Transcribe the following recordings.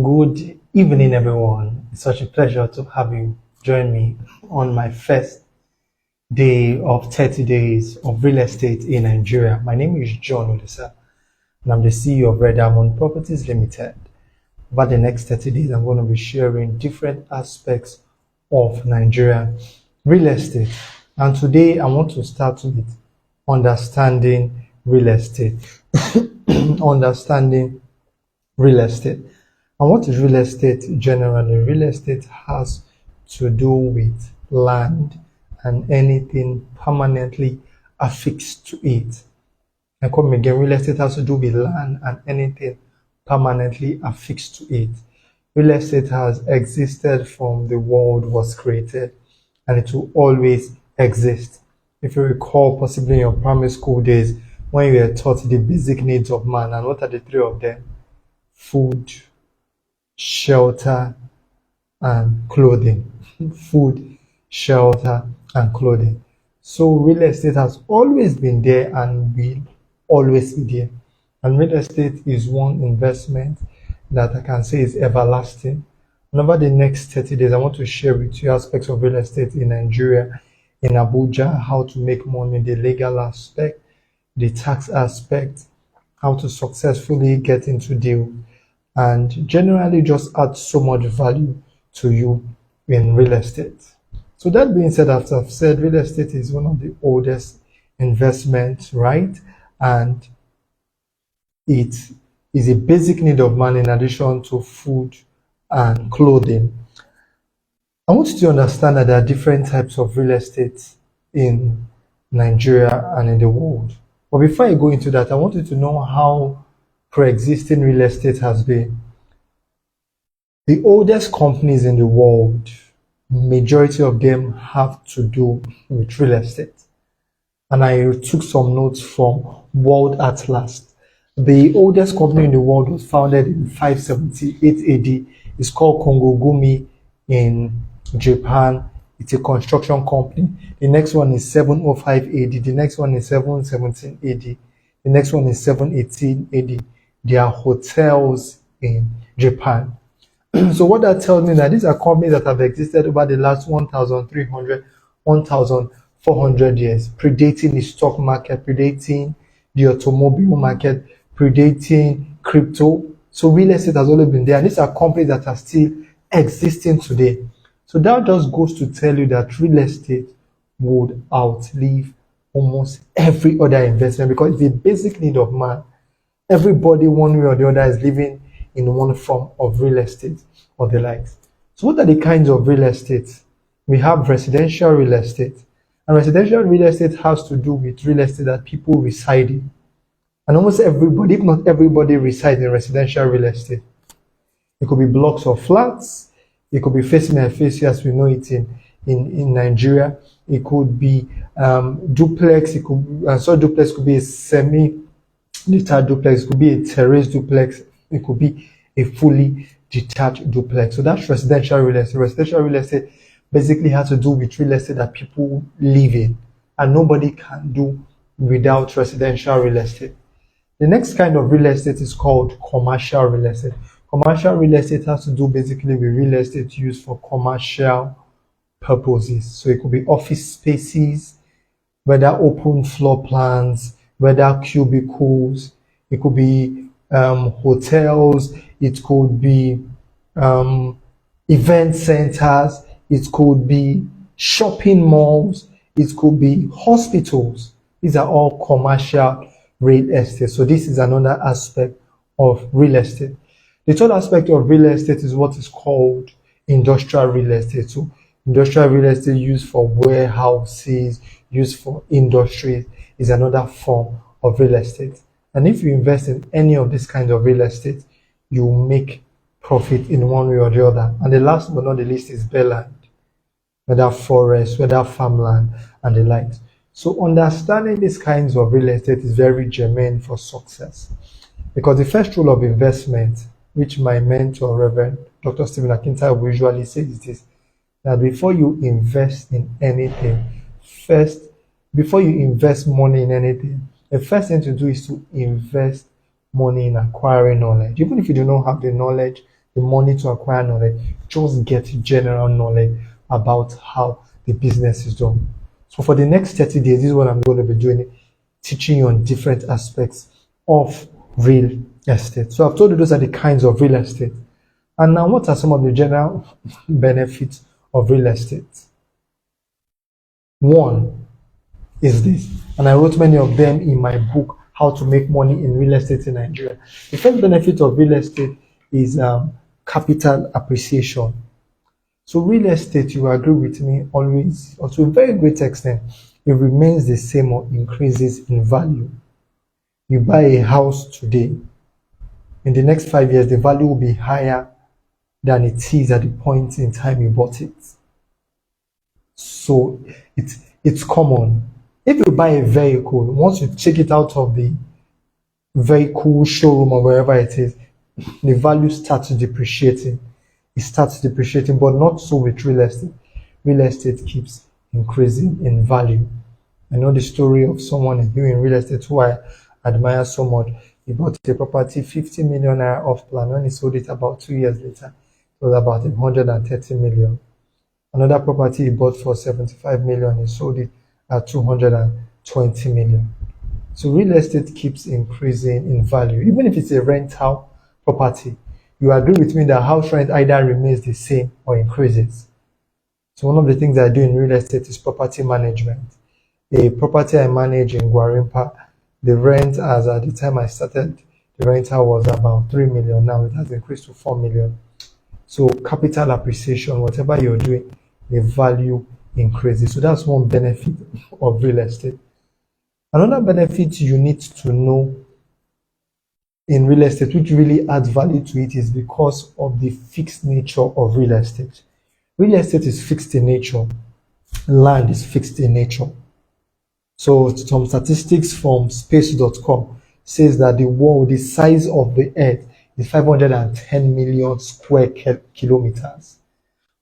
Good evening, everyone. It's such a pleasure to have you join me on my first day of 30 days of real estate in Nigeria. My name is John Odessa, and I'm the CEO of Red Diamond Properties Limited. Over the next 30 days, I'm going to be sharing different aspects of Nigerian real estate. And today, I want to start with understanding real estate. Understanding real estate. And what is real estate generally? Real estate has to do with land and anything permanently affixed to it. I come again, real estate has to do with land and anything permanently affixed to it. Real estate has existed from the world was created, and it will always exist. If you recall, possibly in your primary school days, when you were taught the basic needs of man, and what are the three of them? Food, shelter, and clothing. Food, shelter, and clothing. So real estate has always been there and will always be there. And real estate is one investment that I can say is everlasting. And over the next 30 days, I want to share with you aspects of real estate in Nigeria, in Abuja, how to make money, the legal aspect, the tax aspect, how to successfully get into deals, and generally just add so much value to you in real estate. So that being said, as I've said, real estate is one of the oldest investments, right? And it is a basic need of man in addition to food and clothing. I want you to understand that there are different types of real estate in Nigeria and in the world. But before I go into that, I want you to know how pre-existing real estate has been. The oldest companies in the world, majority of them have to do with real estate. And I took some notes from World Atlas. The oldest company in the world was founded in 578 AD. It's called Kongogumi in Japan. It's a construction company. The next one is 705 AD. The next one is 717 AD. The next one is 718 AD. There are hotels in Japan. So what that tells me that these are companies that have existed over the last 1,300, 1,400 years, predating the stock market, predating the automobile market, predating crypto. So real estate has always been there. And these are companies that are still existing today. So that just goes to tell you that real estate would outlive almost every other investment because it's a basic need of man. Everybody, one way or the other, is living in one form of real estate or the likes. So what are the kinds of real estate? We have residential real estate. And residential real estate has to do with real estate that people reside in. And almost everybody, if not everybody, resides in residential real estate. It could be blocks of flats. It could be facing and facing as we know it in Nigeria. It could be duplex. Duplex could be a semi-detached duplex. It could be a terrace duplex. It could be a fully detached duplex. So that's residential real estate. Residential real estate basically has to do with real estate that people live in, and nobody can do without residential real estate. The next kind of real estate is called commercial real estate. Commercial real estate has to do basically with real estate used for commercial purposes. So it could be office spaces, whether open floor plans, whether cubicles. It could be hotels. It could be event centers. It could be shopping malls. It could be hospitals. These are all commercial real estate. So this is another aspect of real estate. The third aspect of real estate is what is called industrial real estate. So industrial real estate used for warehouses, used for industries, is another form of real estate. And if you invest in any of these kinds of real estate, you make profit in one way or the other. And the last but not the least is bare land, whether forest, whether farmland, and the likes. So understanding these kinds of real estate is very germane for success. Because the first rule of investment, which my mentor, Reverend Dr. Stephen Akintayo, will usually say is this, that before you invest in anything, before you invest money in anything, the first thing to do is to invest money in acquiring knowledge. Even if you do not have the knowledge, the money to acquire knowledge. Just get general knowledge about how the business is done. So for the next 30 days, this is what I'm going to be doing, teaching you on different aspects of real estate. So I've told you those are the kinds of real estate. And now what are some of the general benefits of real estate? One is this, and I wrote many of them in my book, How to Make Money in Real Estate in Nigeria. The first benefit of real estate is capital appreciation. So real estate, you agree with me, always, or to a very great extent, it remains the same or increases in value. You buy a house today, in the next 5 years, the value will be higher than it is at the point in time you bought it. So it's common. If you buy a vehicle, once you take it out of the vehicle showroom or wherever it is, the value starts depreciating. It starts depreciating, but not so with real estate. Real estate keeps increasing in value. I know the story of someone here in real estate who I admire so much. He bought a property 50 million naira off plan. When he sold it about 2 years later, it was about 130 million. Another property he bought for 75 million, he sold it at 220 million. So real estate keeps increasing in value. Even if it's a rental property, you agree with me that house rent either remains the same or increases. So one of the things I do in real estate is property management. A property I manage in Gwarimpa, the rent, as at the time I started, the rental was about 3 million. Now it has increased to 4 million. So capital appreciation, whatever you're doing, the value increases. So that's one benefit of real estate. Another benefit you need to know in real estate, which really adds value to it, is because of the fixed nature of real estate. Real estate is fixed in nature. Land is fixed in nature. So some statistics from space.com says that the size of the earth is 510 million square kilometers.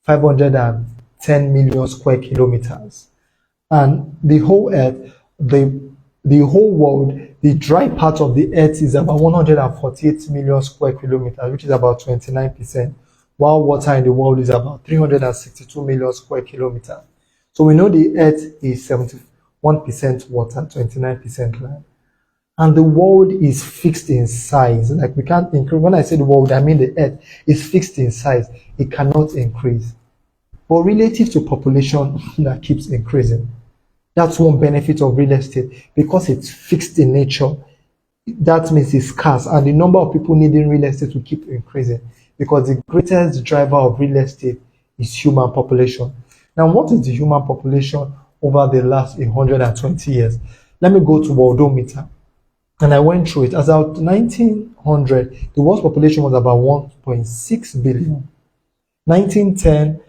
510 million square kilometers. And the whole earth, the whole world, the dry part of the earth is about 148 million square kilometers, which is about 29%, while water in the world is about 362 million square kilometers. So we know the earth is 71% water, 29% land. And the world is fixed in size. Like, we can't increase. When I say the world, I mean the earth is fixed in size. It cannot increase. But relative to population, that keeps increasing. That's one benefit of real estate, because it's fixed in nature. That means it's scarce, and the number of people needing real estate will keep increasing, because the greatest driver of real estate is human population. Now, what is the human population over the last 120 years? Let me go to Worldometer. And I went through it. As of 1900, the world's population was about 1.6 billion. 1910,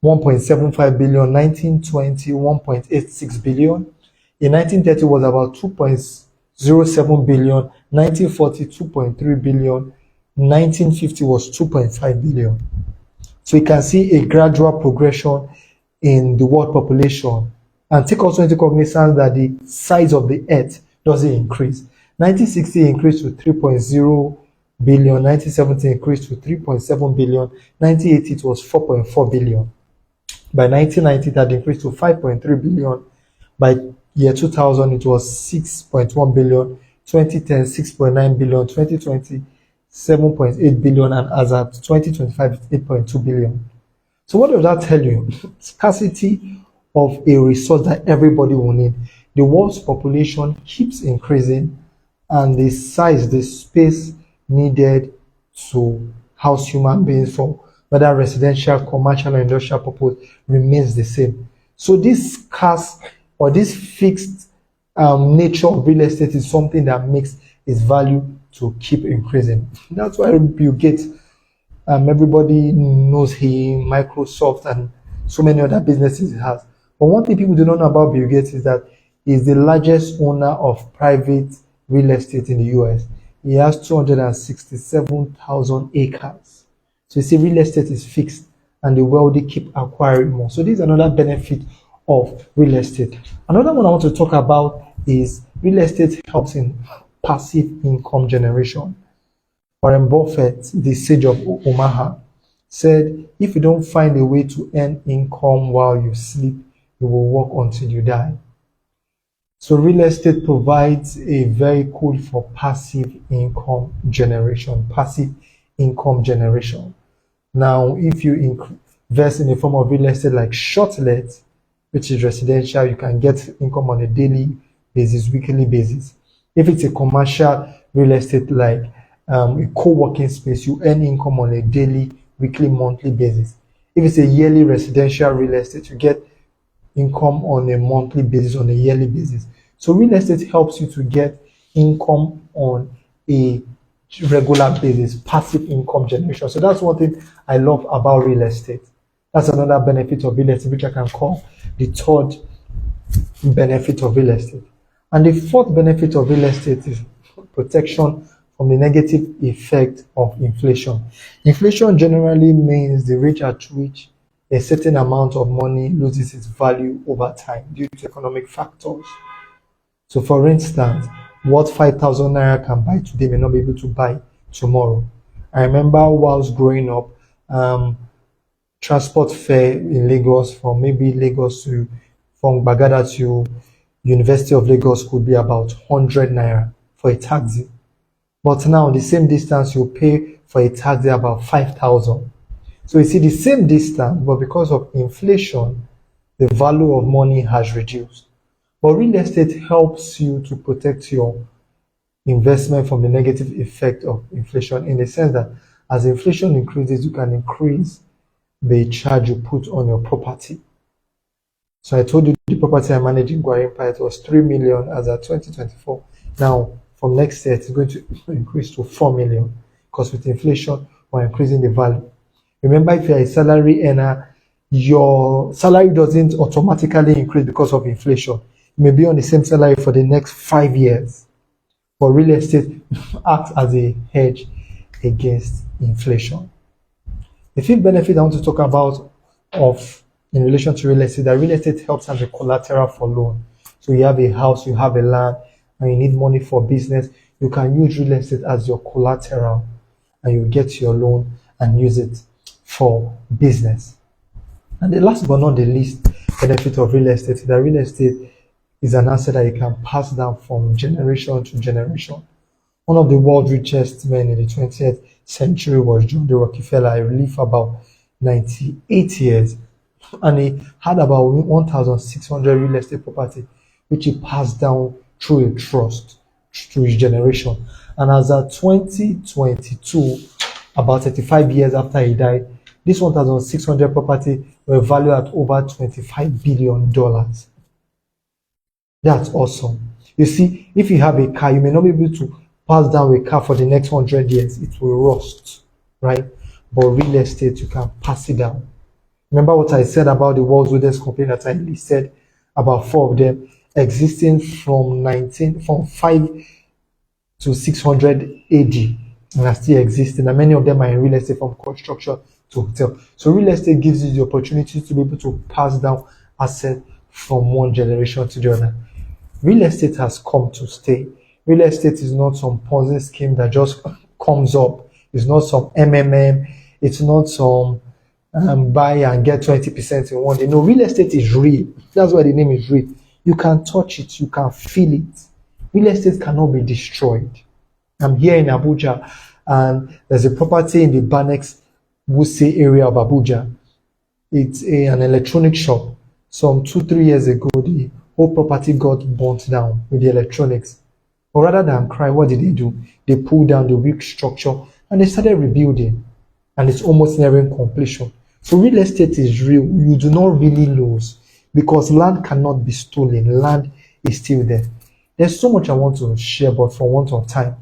1.75 billion. 1920, 1.86 billion. In 1930, it was about 2.07 billion. 1940, 2.3 billion. 1950 was 2.5 billion. So you can see a gradual progression in the world population. And take also into cognizance that the size of the earth doesn't increase. 1960 increased to 3.0 billion, 1970 increased to 3.7 billion, 1980 it was 4.4 billion. By 1990 it had increased to 5.3 billion. By year 2000 it was 6.1 billion, 2010 6.9 billion, 2020 7.8 billion, and as at 2025 it's 8.2 billion. So what does that tell you? Scarcity of a resource that everybody will need. The world's population keeps increasing, and the size, the space needed to house human beings for whether residential, commercial, or industrial purpose remains the same. So this scarce or this fixed nature of real estate is something that makes its value to keep increasing. That's why Bill Gates, everybody knows him, Microsoft, and so many other businesses he has. But one thing people do not know about Bill Gates is that he is the largest owner of private real estate in the US. He has 267,000 acres. So you see, real estate is fixed, and the wealthy keep acquiring more. So this is another benefit of real estate. Another one I want to talk about is real estate helps in passive income generation. Warren Buffett, the sage of Omaha, said, if you don't find a way to earn income while you sleep, you will work until you die. So real estate provides a vehicle for passive income generation. Passive income generation. Now, if you invest in a form of real estate like short-let, which is residential, you can get income on a daily basis, weekly basis. If it's a commercial real estate like a co-working space, you earn income on a daily, weekly, monthly basis. If it's a yearly residential real estate, you get income on a monthly basis, on a yearly basis. So real estate helps you to get income on a regular basis, passive income generation. So that's one thing I love about real estate. That's another benefit of real estate, which I can call the third benefit of real estate. And the fourth benefit of real estate is protection from the negative effect of inflation. Inflation generally means the rate at which a certain amount of money loses its value over time due to economic factors. So for instance, what 5,000 naira can buy today may not be able to buy tomorrow. I remember whilst growing up, transport fare in Lagos from Bagada to University of Lagos could be about 100 naira for a taxi. But now the same distance you pay for a taxi about 5,000. So you see the same distance, but because of inflation, the value of money has reduced. But real estate helps you to protect your investment from the negative effect of inflation, in the sense that as inflation increases, you can increase the charge you put on your property. So I told you the property I manage in Gwarinpa, it was 3 million as at 2024. Now, from next year, it's going to increase to 4 million, because with inflation, we're increasing the value. Remember, if you're a salary earner, your salary doesn't automatically increase because of inflation. You may be on the same salary for the next 5 years. But real estate acts as a hedge against inflation. The fifth benefit I want to talk about in relation to real estate, that real estate helps as a collateral for loan. So you have a house, you have a land, and you need money for business, you can use real estate as your collateral, and you get your loan and use it for business. And the last but not the least benefit of real estate is that real estate is an asset that you can pass down from generation to generation. One of the world's richest men in the 20th century was John D. Rockefeller. He lived about 98 years, and he had about 1,600 real estate property, which he passed down through a trust to his generation. And as of 2022, about 35 years after he died, this 1,600 property were valued at over $25 billion. That's awesome. You see, if you have a car, you may not be able to pass down a car for the next 100 years. It will rust, right? But real estate, you can pass it down. Remember what I said about the world's oldest company that I listed, about 4 of them existing from 5 to 600 AD, and are still existing. And many of them are in real estate, from construction to hotel. So real estate gives you the opportunity to be able to pass down assets from one generation to the other. Real estate has come to stay. Real estate is not some Ponzi scheme that just comes up. It's not some MMM. It's not some buy and get 20% in one day. No, real estate is real. That's why the name is real. You can touch it. You can feel it. Real estate cannot be destroyed. I'm here in Abuja, and there's a property in the Banex Wuse area of Abuja. It's an electronic shop. Some 2-3 years ago, the whole property got burnt down with the electronics. But rather than cry, what did they do? They pulled down the weak structure and they started rebuilding. And it's almost nearing completion. So real estate is real. You do not really lose, because land cannot be stolen. Land is still there. There's so much I want to share, but for want of time,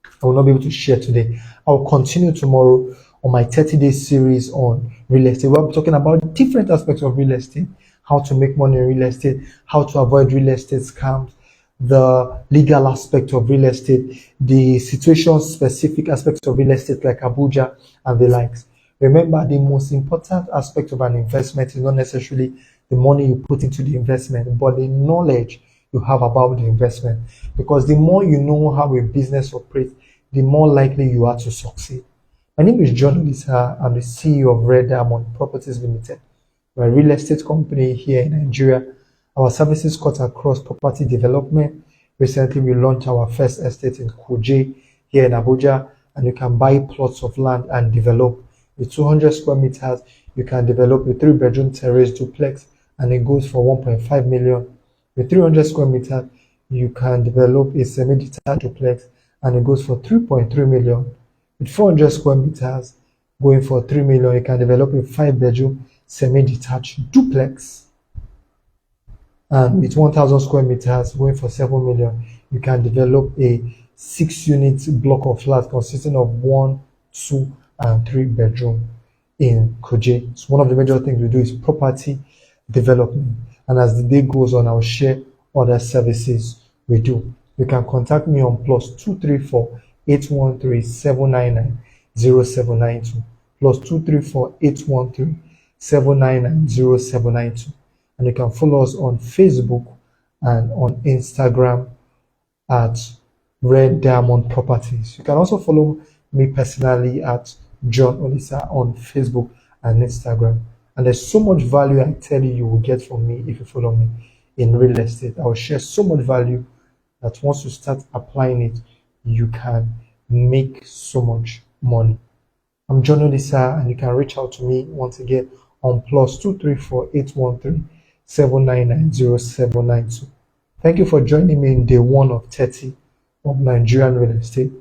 I will not be able to share today. I'll continue tomorrow on my 30-day series on real estate. We'll be talking about different aspects of real estate, how to make money in real estate, how to avoid real estate scams, the legal aspect of real estate, the situation-specific aspects of real estate like Abuja and the likes. Remember, the most important aspect of an investment is not necessarily the money you put into the investment, but the knowledge you have about the investment. Because the more you know how a business operates, the more likely you are to succeed. My name is John Olisa. I'm the CEO of Red Diamond Properties Limited. We're a real estate company here in Nigeria. Our services cut across property development. Recently, we launched our first estate in Kuje here in Abuja, and you can buy plots of land and develop. With 200 square meters, you can develop a 3-bedroom terrace duplex, and it goes for 1.5 million. With 300 square meters, you can develop a semi-detached duplex, and it goes for 3.3 million. With 400 square meters, going for 3 million, you can develop a 5-bedroom semi-detached duplex. And with 1,000 square meters, going for 7 million, you can develop a 6-unit block of flats consisting of 1, 2, and 3 bedroom in Kuje. So one of the major things we do is property development. And as the day goes on, I'll share other services we do. You can contact me on +234 813 799 0792, +234 813 799 0792. And you can follow us on Facebook and on Instagram at Red Diamond Properties. You can also follow me personally at John Olisa on Facebook and Instagram. And there's so much value I tell you will get from me if you follow me in real estate. I will share so much value that once you start applying it, you can make so much money. I'm John Olisa, and you can reach out to me once again on +234 813 799 0792. Thank you for joining me in day 1 of 30 of Nigerian real estate.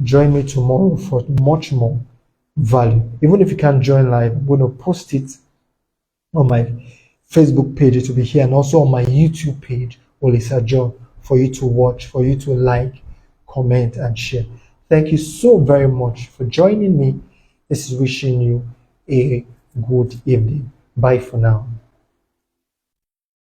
Join me tomorrow for much more value. Even if you can't join live, I'm going to post it on my Facebook page. It will be here, and also on my YouTube page, Olisa John, for you to watch, for you to like, comment, and share. Thank you so very much for joining me. This is wishing you a good evening. Bye for now.